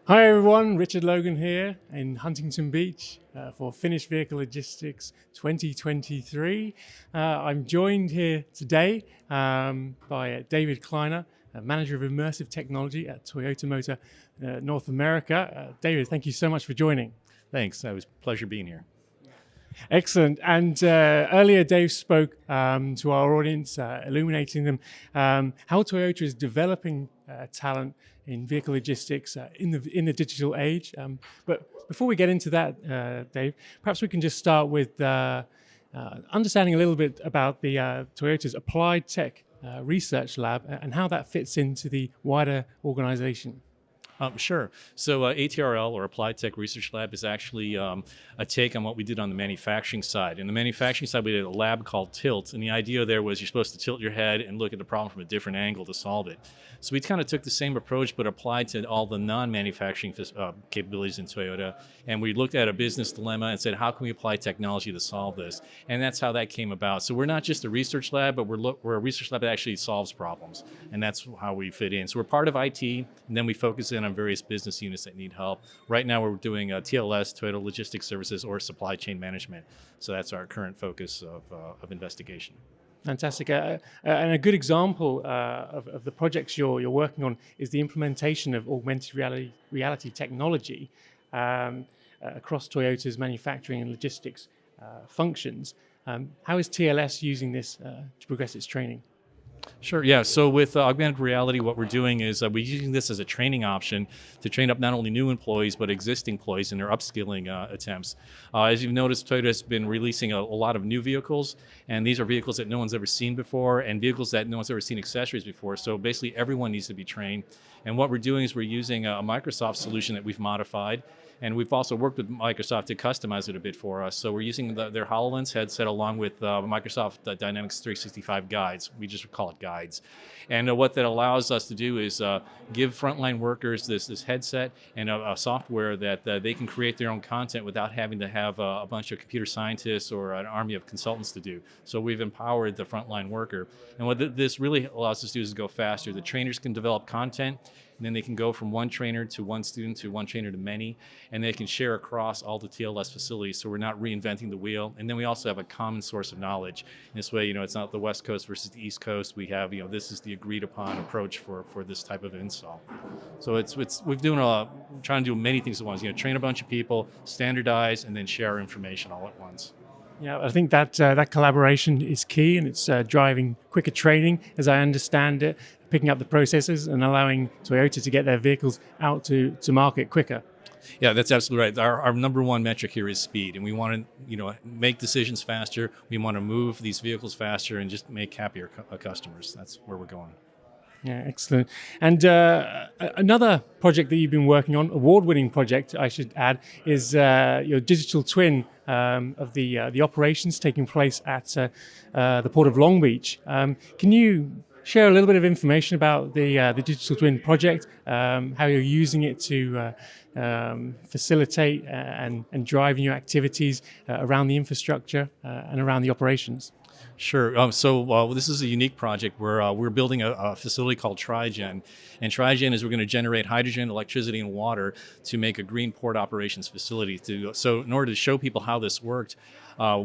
Hi everyone, Richard Logan here in Huntington Beach for Finished Vehicle Logistics 2023. I'm joined here today by Dave Kleiner, Manager of Immersive Technology at Toyota Motor North America. David, thank you so much for joining. Thanks. It was a pleasure being here. Excellent. And earlier, Dave spoke to our audience, illuminating them how Toyota is developing talent in vehicle logistics in the digital age. But before we get into that, Dave, perhaps we can just start with understanding a little bit about the Toyota's Applied Tech Research Lab and how that fits into the wider organization. Sure. So ATRL, or Applied Tech Research Lab, is actually a take on what we did on the manufacturing side. In the manufacturing side, we did a lab called Tilt, and the idea there was you're supposed to tilt your head and look at the problem from a different angle to solve it. So we kind of took the same approach, but applied to all the non-manufacturing capabilities in Toyota, and we looked at a business dilemma and said, how can we apply technology to solve this? And that's how that came about. So we're not just a research lab, but we're a research lab that actually solves problems, and that's how we fit in. So we're part of IT, and then we focus in on various business units that need help. Right now we're doing TLS, Toyota Logistics Services, or supply chain management. So that's our current focus of investigation. Fantastic. And a good example of the projects you're working on is the implementation of augmented reality technology across Toyota's manufacturing and logistics functions. How is TLS using this to progress its training? Sure, yeah. So with augmented reality, what we're doing is we're using this as a training option to train up not only new employees, but existing employees in their upskilling attempts. As you've noticed, Toyota has been releasing a lot of new vehicles, and these are vehicles that no one's ever seen before, and vehicles that no one's ever seen accessories before. So basically everyone needs to be trained. And what we're doing is we're using a Microsoft solution that we've modified, and we've also worked with Microsoft to customize it a bit for us. So we're using their HoloLens headset along with Microsoft Dynamics 365 guides. We just call it guides. And what that allows us to do is give frontline workers this headset and a software that they can create their own content without having to have a bunch of computer scientists or an army of consultants to do. So we've empowered the frontline worker. And what this really allows us to do is go faster. The trainers can develop content, and then they can go from one trainer to one student to one trainer to many, and they can share across all the TLS facilities, so we're not reinventing the wheel. And then we also have a common source of knowledge. In this way, it's not the West Coast versus the East Coast. We have, this is the agreed upon approach for this type of install. So we're trying to do many things at once. Train a bunch of people, standardize, and then share information all at once. Yeah, I think that collaboration is key, and it's driving quicker training, as I understand it, picking up the processes and allowing Toyota to get their vehicles out to market quicker. Yeah, that's absolutely right. Our number one metric here is speed, and we want to make decisions faster. We want to move these vehicles faster and just make happier customers. That's where we're going. Yeah, excellent. And another project that you've been working on, award-winning project, I should add, is your digital twin of the operations taking place at the Port of Long Beach. Can you share a little bit of information about the digital twin project, how you're using it to facilitate and drive new activities around the infrastructure and around the operations? Sure. So this is a unique project where we're building a facility called Trigen. And Trigen is we're going to generate hydrogen, electricity, and water to make a green port operations facility. So in order to show people how this worked,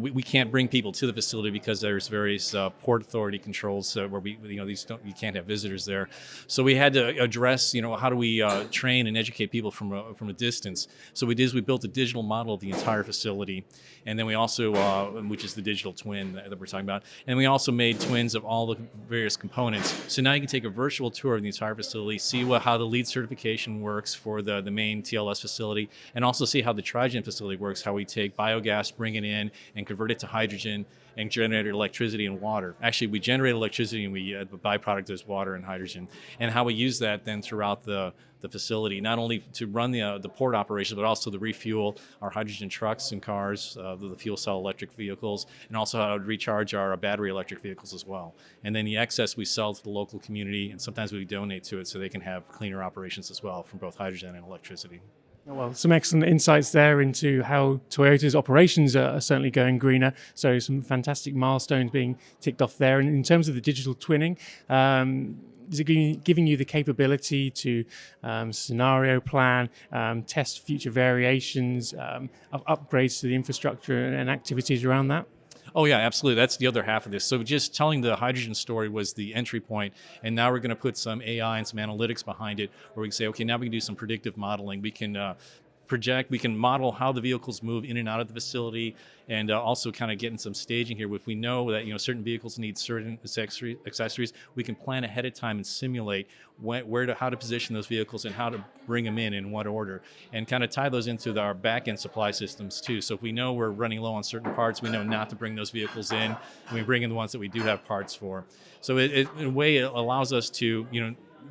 we can't bring people to the facility because there's various port authority controls where you can't have visitors there. So we had to address, how do we train and educate people from a distance. So we built a digital model of the entire facility, and then we also, which is the digital twin that we're talking about, and we also made twins of all the various components. So now you can take a virtual tour of the entire facility, see how the LEED certification works for the main TLS facility, and also see how the Trigen facility works, how we take biogas, bring it in, and convert it to hydrogen and generate electricity and water. Actually, we generate electricity, and the byproduct is water and hydrogen. And how we use that then throughout the facility, not only to run the port operations, but also to refuel our hydrogen trucks and cars, the fuel cell electric vehicles, and also how to recharge our battery electric vehicles as well. And then the excess we sell to the local community, and sometimes we donate to it so they can have cleaner operations as well from both hydrogen and electricity. Well, some excellent insights there into how Toyota's operations are certainly going greener. So some fantastic milestones being ticked off there. And in terms of the digital twinning, is it giving you the capability to scenario plan, test future variations, of upgrades to the infrastructure and activities around that? Oh yeah, absolutely. That's the other half of this. So just telling the hydrogen story was the entry point, and now we're going to put some AI and some analytics behind it, where we can say, okay, now we can do some predictive modeling. We can project, we can model how the vehicles move in and out of the facility, and also kind of getting some staging here. If we know that certain vehicles need certain accessories, we can plan ahead of time and simulate how to position those vehicles and how to bring them in what order, and kind of tie those into our back end supply systems too. So if we know we're running low on certain parts, we know not to bring those vehicles in, and we bring in the ones that we do have parts for. So in a way, it allows us to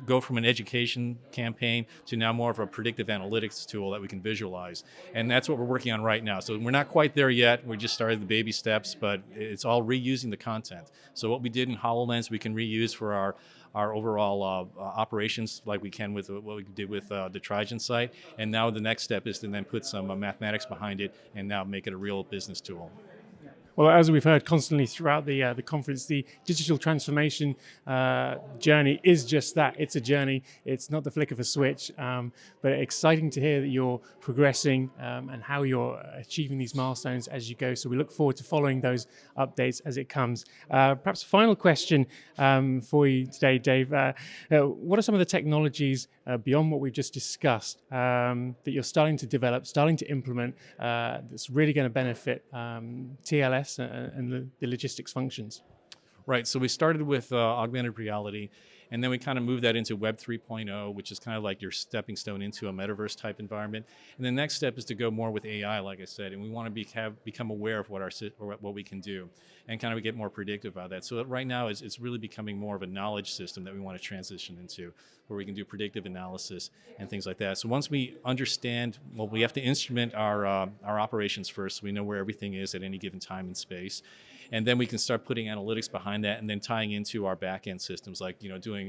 go from an education campaign to now more of a predictive analytics tool that we can visualize. And that's what we're working on right now. So we're not quite there yet. We just started the baby steps, but it's all reusing the content. So what we did in HoloLens, we can reuse for our overall operations, like we can with what we did with the Trigen site. And now the next step is to then put some mathematics behind it and now make it a real business tool. Well, as we've heard constantly throughout the conference, the digital transformation journey is just that. It's a journey. It's not the flick of a switch. But exciting to hear that you're progressing and how you're achieving these milestones as you go. So we look forward to following those updates as it comes. Perhaps a final question for you today, Dave. What are some of the technologies beyond what we've just discussed that you're starting to develop, starting to implement, that's really going to benefit TLS and the logistics functions? Right. So we started with augmented reality, and then we kind of moved that into Web 3.0, which is kind of like your stepping stone into a metaverse type environment. And the next step is to go more with AI, like I said, and we want to become aware of what we can do, and kind of get more predictive about that. So right now, it's really becoming more of a knowledge system that we want to transition into, where we can do predictive analysis and things like that. So once we understand, well, we have to instrument our operations first, so we know where everything is at any given time and space. And then we can start putting analytics behind that, and then tying into our back-end systems, like doing.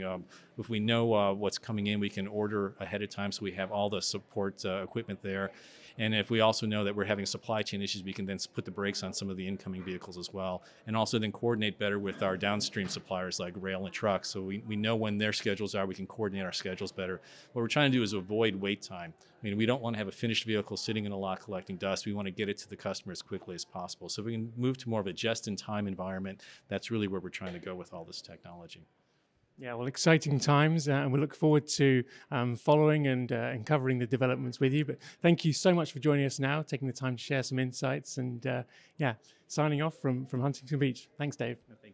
If we know what's coming in, we can order ahead of time, so we have all the support equipment there. And if we also know that we're having supply chain issues, we can then put the brakes on some of the incoming vehicles as well, and also then coordinate better with our downstream suppliers like rail and trucks. So we know when their schedules are, we can coordinate our schedules better. What we're trying to do is avoid wait time. I mean, we don't want to have a finished vehicle sitting in a lot collecting dust. We want to get it to the customer as quickly as possible. So if we can move to more of a just-in-time environment, that's really where we're trying to go with all this technology. Yeah, well, exciting times, and we look forward to following and covering the developments with you. But thank you so much for joining us now, taking the time to share some insights, and signing off from Huntington Beach. Thanks, Dave. Thank you.